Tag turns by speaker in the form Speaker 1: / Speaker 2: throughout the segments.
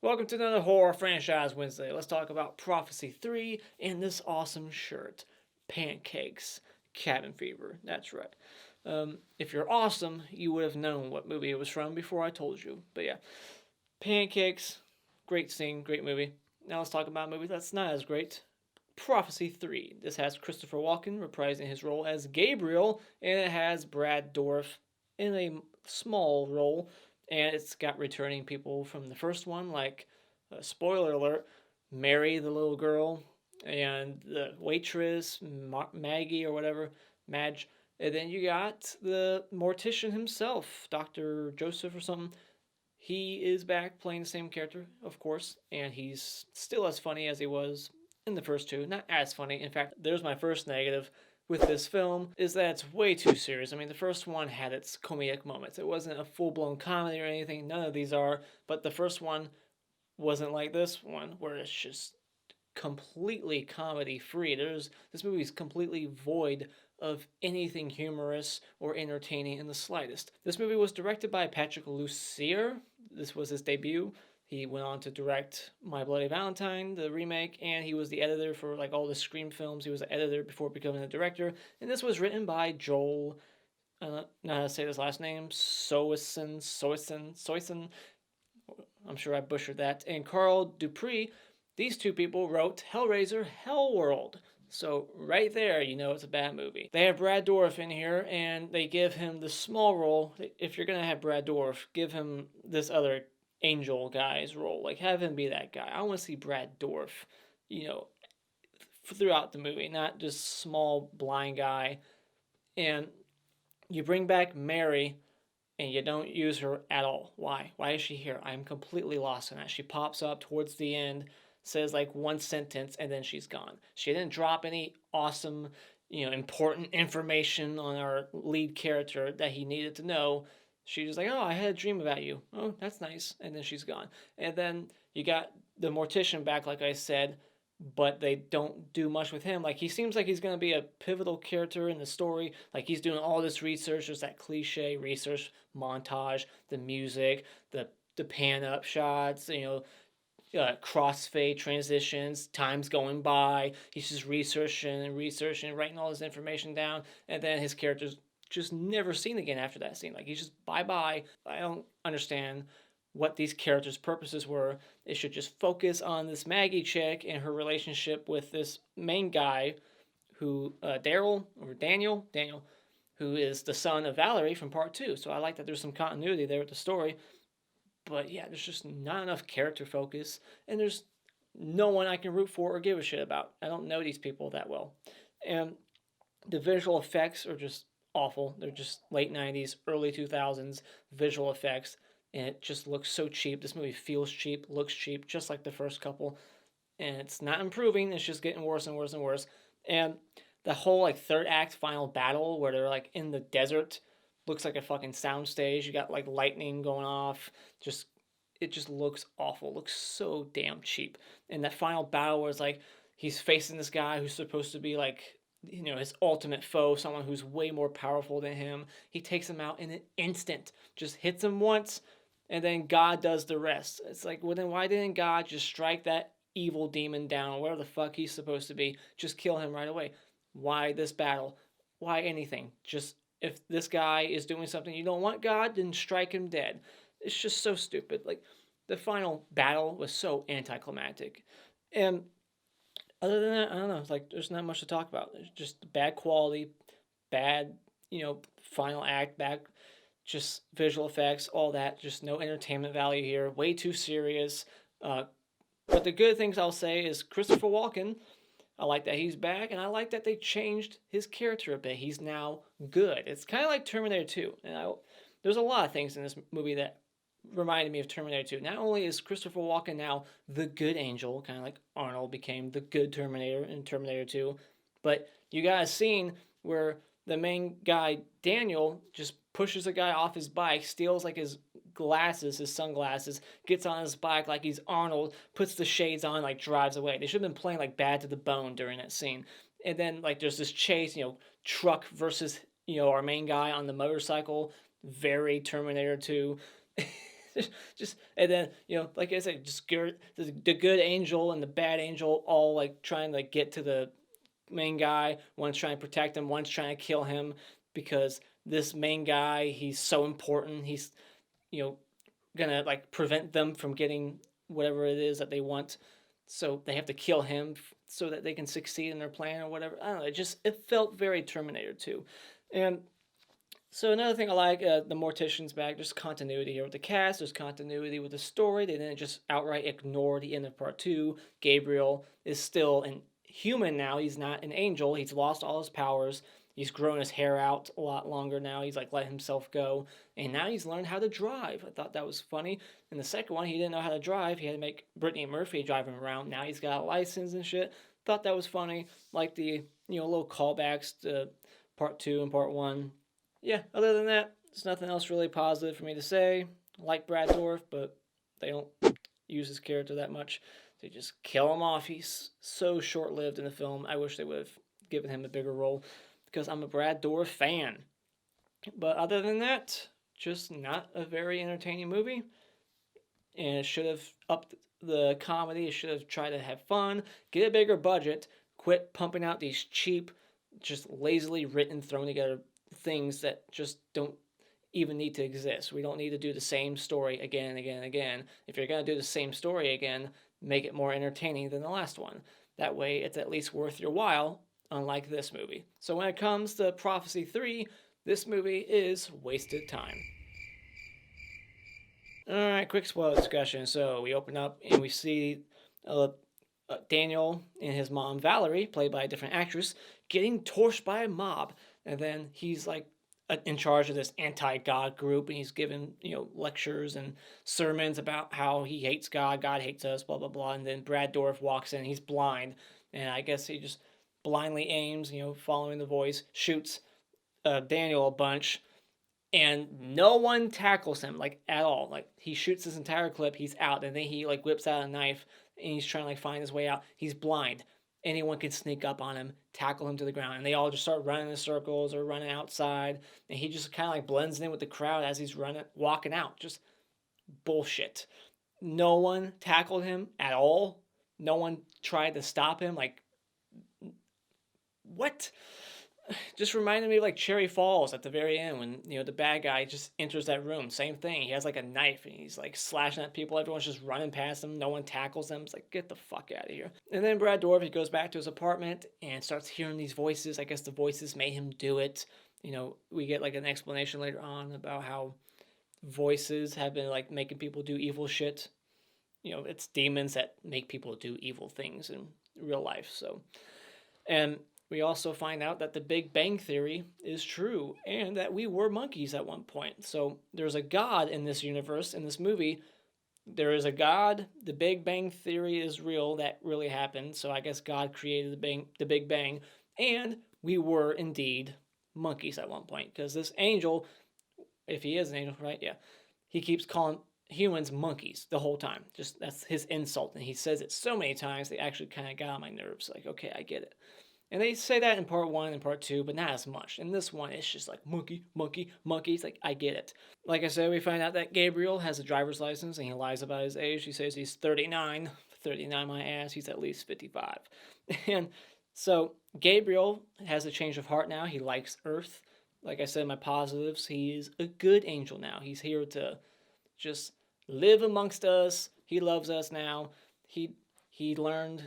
Speaker 1: Welcome to another Horror Franchise Wednesday. Let's talk about Prophecy 3 and this awesome shirt. Pancakes. Cabin Fever. That's right. If you're awesome, you would have known what movie it was from before I told you. But yeah, Pancakes. Great scene, great movie. Now let's talk about a movie that's not as great. Prophecy 3. This has Christopher Walken reprising his role as Gabriel, and it has Brad Dourif in a small role, and it's got returning people from the first one, like, spoiler alert, Mary, the little girl, and the waitress, Maggie or whatever, Madge. And then you got the mortician himself, Dr. Joseph or something. He is back playing the same character, of course, and he's still as funny as he was in the first two. Not as funny. In fact, there's my first negative with this film, is that it's way too serious. I mean, the first one had its comedic moments. It wasn't a full-blown comedy or anything. None of these are. But the first one wasn't like this one, where it's just completely comedy-free. This movie is completely void of anything humorous or entertaining in the slightest. This movie was directed by Patrick Lussier. This was his debut. He went on to direct My Bloody Valentine, the remake, and he was the editor for like all the Scream films. He was the editor before becoming the director. And this was written by Joel, I don't know how to say his last name, Soisson. I'm sure I butchered that. And Carl Dupree. These two people wrote Hellraiser Hellworld. So right there, you know it's a bad movie. They have Brad Dourif in here, and they give him the small role. If you're going to have Brad Dourif, give him this other angel guy's role. Like, have him be that guy. I want to see Brad Dourif, throughout the movie, not just small blind guy. And you bring back Mary, and you don't use her at all. Why? Why is she here? I'm completely lost in that. She pops up towards the end, says like one sentence, and then she's gone. She didn't drop any awesome, important information on our lead character that he needed to know. She was like, oh, I had a dream about you. Oh, that's nice. And then she's gone. And then you got the mortician back, like I said, but they don't do much with him. Like, he seems like he's going to be a pivotal character in the story. Like, he's doing all this research. There's that cliche research montage, the music, the pan up shots, crossfade transitions, time's going by. He's just researching and researching, writing all this information down, and then his character's just never seen again after that scene. Like, he's just bye-bye. I don't understand what these characters' purposes were. It should just focus on this Maggie chick and her relationship with this main guy who, Daniel, who is the son of Valerie from part 2. So I like that there's some continuity there with the story. But yeah, there's just not enough character focus, and there's no one I can root for or give a shit about. I don't know these people that well. And the visual effects are just awful. They're just late 90s, early 2000s visual effects, and it just looks so cheap. This movie feels cheap, looks cheap, just like the first couple. And it's not improving, it's just getting worse and worse and worse. And the whole like third act final battle where they're like in the desert looks like a fucking soundstage. You got like lightning going off. It just looks awful. It looks so damn cheap. And that final battle where it's like he's facing this guy who's supposed to be like, his ultimate foe, someone who's way more powerful than him. He takes him out in an instant. Just hits him once, and then God does the rest. It's like, well, then why didn't God just strike that evil demon down, wherever the fuck he's supposed to be? Just kill him right away. Why this battle? Why anything? Just, if this guy is doing something you don't want God, then strike him dead. It's just so stupid. Like, the final battle was so anticlimactic. And other than that, I don't know. It's like, there's not much to talk about. It's just bad quality, bad, final act, bad, just visual effects, all that. Just no entertainment value here. Way too serious. But the good things I'll say is Christopher Walken. I like that he's back, and I like that they changed his character a bit. He's now good. It's kind of like Terminator 2. And there's a lot of things in this movie that reminded me of Terminator 2. Not only is Christopher Walken now the good angel, kind of like Arnold became the good Terminator in Terminator 2, but you got a scene where the main guy, Danyael, just pushes a guy off his bike, steals like his glasses, his sunglasses, gets on his bike like he's Arnold, puts the shades on, like drives away. They should have been playing like Bad to the Bone during that scene. And then like there's this chase, truck versus, our main guy on the motorcycle, very Terminator 2. just and then like I said, just the good angel and the bad angel all like trying to like get to the main guy. One's trying to protect him, one's trying to kill him because this main guy, he's so important. He's you know gonna like prevent them from getting whatever it is that they want. So they have to kill him so that they can succeed in their plan or whatever. I don't know. It felt very Terminator 2. And so another thing I like, the Mortician's back. There's continuity here with the cast. There's continuity with the story. They didn't just outright ignore the end of part 2. Gabriel is still an human now. He's not an angel. He's lost all his powers. He's grown his hair out a lot longer now. He's like let himself go. And now he's learned how to drive. I thought that was funny. In the second one, he didn't know how to drive. He had to make Brittany Murphy drive him around. Now he's got a license and shit. Thought that was funny. Like the, little callbacks to part 2 and part 1. Yeah, other than that, there's nothing else really positive for me to say. I like Brad Dourif, but they don't use his character that much. They just kill him off. He's so short-lived in the film. I wish they would have given him a bigger role because I'm a Brad Dourif fan. But other than that, just not a very entertaining movie. And it should have upped the comedy. It should have tried to have fun, get a bigger budget, quit pumping out these cheap, just lazily written, thrown together things that just don't even need to exist. We don't need to do the same story again and again and again. If you're going to do the same story again, make it more entertaining than the last one. That way, it's at least worth your while, unlike this movie. So when it comes to Prophecy 3, this movie is wasted time. Alright, quick spoiler discussion. So we open up and we see Danyael and his mom, Valerie, played by a different actress, getting torched by a mob. And then he's like in charge of this anti-God group, and he's given lectures and sermons about how he hates God, God hates us, blah blah blah. And then Brad Dourif walks in, he's blind, and I guess he just blindly aims, following the voice, shoots Danyael a bunch, and no one tackles him like at all. Like he shoots this entire clip, he's out, and then he like whips out a knife and he's trying to like find his way out. He's blind. Anyone can sneak up on him, tackle him to the ground, and they all just start running in circles or running outside, and he just kind of like blends in with the crowd as he's walking out. Just bullshit. No one tackled him at all. No one tried to stop him. Like, what? Just reminded me of like Cherry Falls at the very end when the bad guy just enters that room. Same thing. He has like a knife and he's like slashing at people. Everyone's just running past him. No one tackles him. It's like, get the fuck out of here. And then Brad Dourif, he goes back to his apartment and starts hearing these voices. I guess the voices made him do it. We get like an explanation later on about how voices have been like making people do evil shit. It's demons that make people do evil things in real life. So, and we also find out that the Big Bang Theory is true and that we were monkeys at one point. So there's a God in this universe, in this movie. There is a God. The Big Bang Theory is real. That really happened. So I guess God created the Big Bang. And we were indeed monkeys at one point. Because this angel, if he is an angel, right? Yeah. He keeps calling humans monkeys the whole time. Just that's his insult. And he says it so many times, they actually kind of got on my nerves. Like, okay, I get it. And they say that in part 1 and part 2, but not as much. In this one, it's just like monkey, monkey, monkey. It's like, I get it. Like I said, we find out that Gabriel has a driver's license and he lies about his age. He says he's 39. 39 my ass. He's at least 55. And so Gabriel has a change of heart now. He likes Earth. Like I said, my positives, he's a good angel now. He's here to just live amongst us. He loves us now. He learned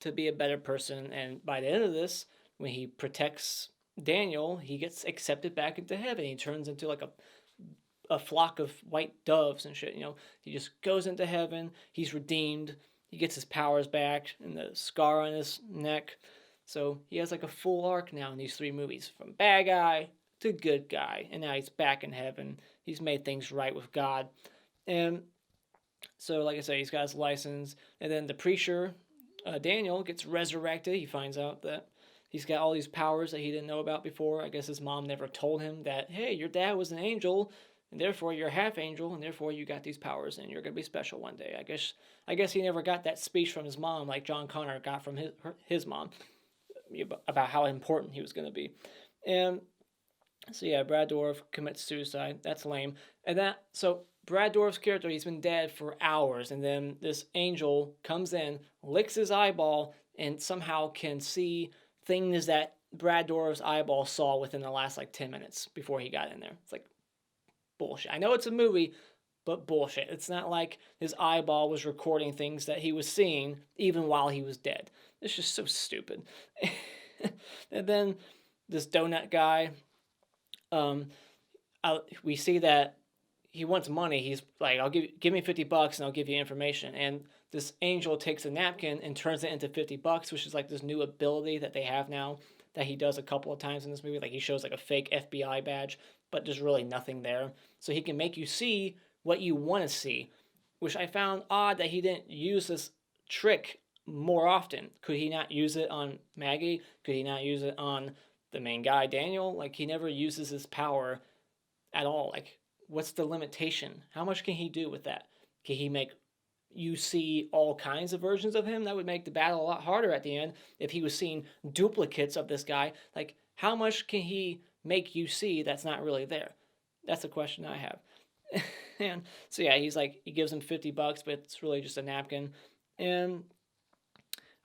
Speaker 1: to be a better person, and by the end of this, when he protects Danyael, he gets accepted back into heaven. He turns into like a flock of white doves and shit. He just goes into heaven. He's redeemed. He gets his powers back and the scar on his neck. So he has like a full arc now in these 3 movies, from bad guy to good guy, and now he's back in heaven. He's made things right with God, and so like I said, he's got his license, and then the preacher. Danyael gets resurrected. He finds out that he's got all these powers that he didn't know about before. I guess his mom never told him that, hey, your dad was an angel, and therefore you're half angel, and therefore you got these powers, and you're going to be special one day. I guess he never got that speech from his mom like John Connor got from his mom about how important he was going to be. And so yeah, Brad Dourif commits suicide. That's lame. And so Brad Dourif's character, he's been dead for hours, and then this angel comes in, licks his eyeball, and somehow can see things that Brad Dourif's eyeball saw within the last 10 minutes before he got in there. It's bullshit. I know it's a movie, but bullshit. It's not like his eyeball was recording things that he was seeing even while he was dead. It's just so stupid. And then this donut guy, we see that he wants money. He's like, "I'll give me $50 and I'll give you information." And this angel takes a napkin and turns it into $50, which is this new ability that they have now that he does a couple of times in this movie. He shows a fake FBI badge, but there's really nothing there. So he can make you see what you want to see, which I found odd that he didn't use this trick more often. Could he not use it on Maggie? Could he not use it on the main guy, Danyael? He never uses his power at all. What's the limitation? How much can he do with that? Can he make you see all kinds of versions of him? That would make the battle a lot harder at the end if he was seeing duplicates of this guy. How much can he make you see that's not really there? That's a question I have. And so yeah, he gives him $50, but it's really just a napkin. And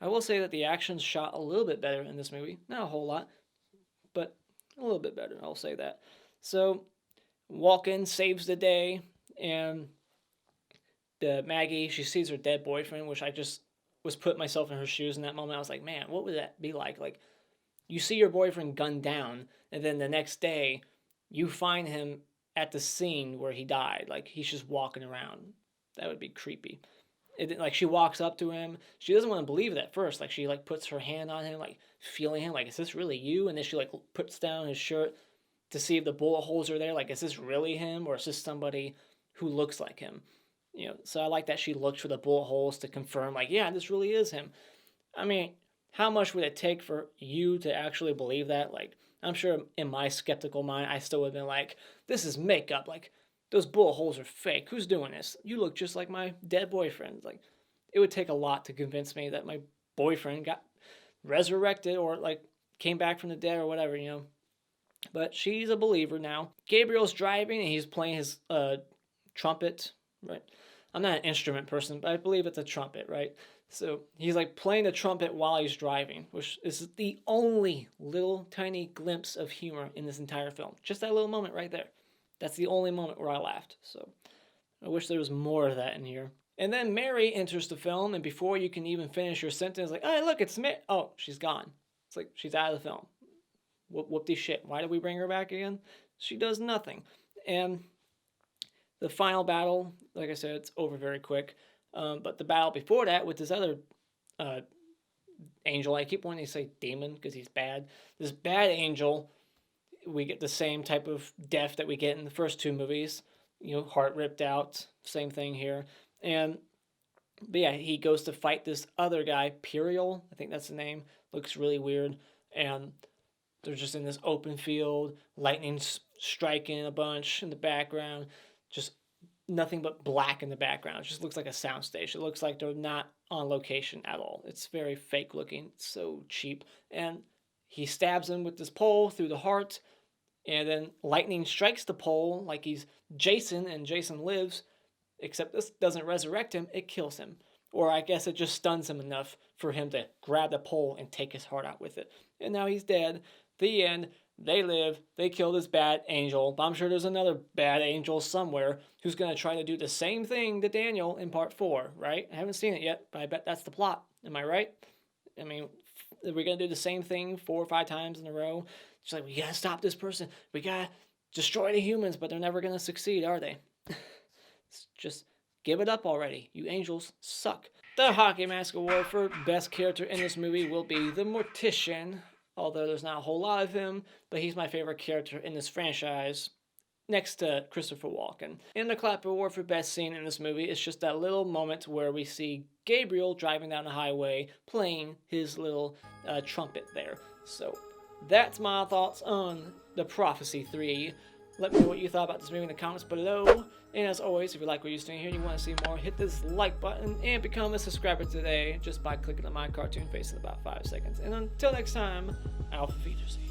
Speaker 1: I will say that the action's shot a little bit better in this movie. Not a whole lot, but a little bit better, I'll say that. So Walken saves the day, and Maggie, she sees her dead boyfriend, which I just was putting myself in her shoes in that moment. I was like, man, what would that be like? You see your boyfriend gunned down, and then the next day, you find him at the scene where he died. He's just walking around. That would be creepy. She walks up to him. She doesn't want to believe it at first. She puts her hand on him, feeling him. Is this really you? And then she puts down his shirt to see if the bullet holes are there. Is this really him, or is this somebody who looks like him? So I like that she looked for the bullet holes to confirm, yeah, this really is him. I mean, how much would it take for you to actually believe that? I'm sure in my skeptical mind, I still would have been this is makeup. Those bullet holes are fake. Who's doing this? You look just like my dead boyfriend. It would take a lot to convince me that my boyfriend got resurrected or came back from the dead or whatever, But she's a believer now. Gabriel's driving and he's playing his trumpet, right? I'm not an instrument person, but I believe it's a trumpet, right? So he's playing the trumpet while he's driving, which is the only little tiny glimpse of humor in this entire film. Just that little moment right there. That's the only moment where I laughed. So I wish there was more of that in here. And then Mary enters the film, and before you can even finish your sentence, hey, look, it's Mary. Oh, she's gone. It's she's out of the film. Whoop-de shit. Why did we bring her back again? She does nothing. And the final battle, like I said, it's over very quick. But the battle before that with this other angel, I keep wanting to say demon because he's bad. This bad angel, we get the same type of death that we get in the first two movies. Heart ripped out. Same thing here. But yeah, he goes to fight this other guy, Pyriel, I think that's the name. Looks really weird. And they're just in this open field, lightning striking a bunch in the background. Just nothing but black in the background. It just looks like a soundstage. It looks like they're not on location at all. It's very fake looking. It's so cheap. And he stabs him with this pole through the heart. And then lightning strikes the pole like he's Jason, and Jason lives. Except this doesn't resurrect him. It kills him. Or I guess it just stuns him enough for him to grab the pole and take his heart out with it. And now he's dead. The end. They live. They kill this bad angel. But I'm sure there's another bad angel somewhere who's going to try to do the same thing to Danyael in part 4, right? I haven't seen it yet, but I bet that's the plot. Am I right? I mean, are we going to do the same thing 4 or 5 times in a row? It's we got to stop this person. We got to destroy the humans, but they're never going to succeed, are they? Just give it up already. You angels suck. The Hockey Mask Award for Best Character in this movie will be the Mortician. Although there's not a whole lot of him, but he's my favorite character in this franchise, next to Christopher Walken. And the Clap Award for Best Scene in this movie is just that little moment where we see Gabriel driving down the highway playing his little trumpet there. So that's my thoughts on The Prophecy 3. Let me know what you thought about this movie in the comments below. And as always, if you like what you're seeing here and you want to see more, hit this like button and become a subscriber today just by clicking on my cartoon face in about 5 seconds. And until next time, Alpha Feedersy.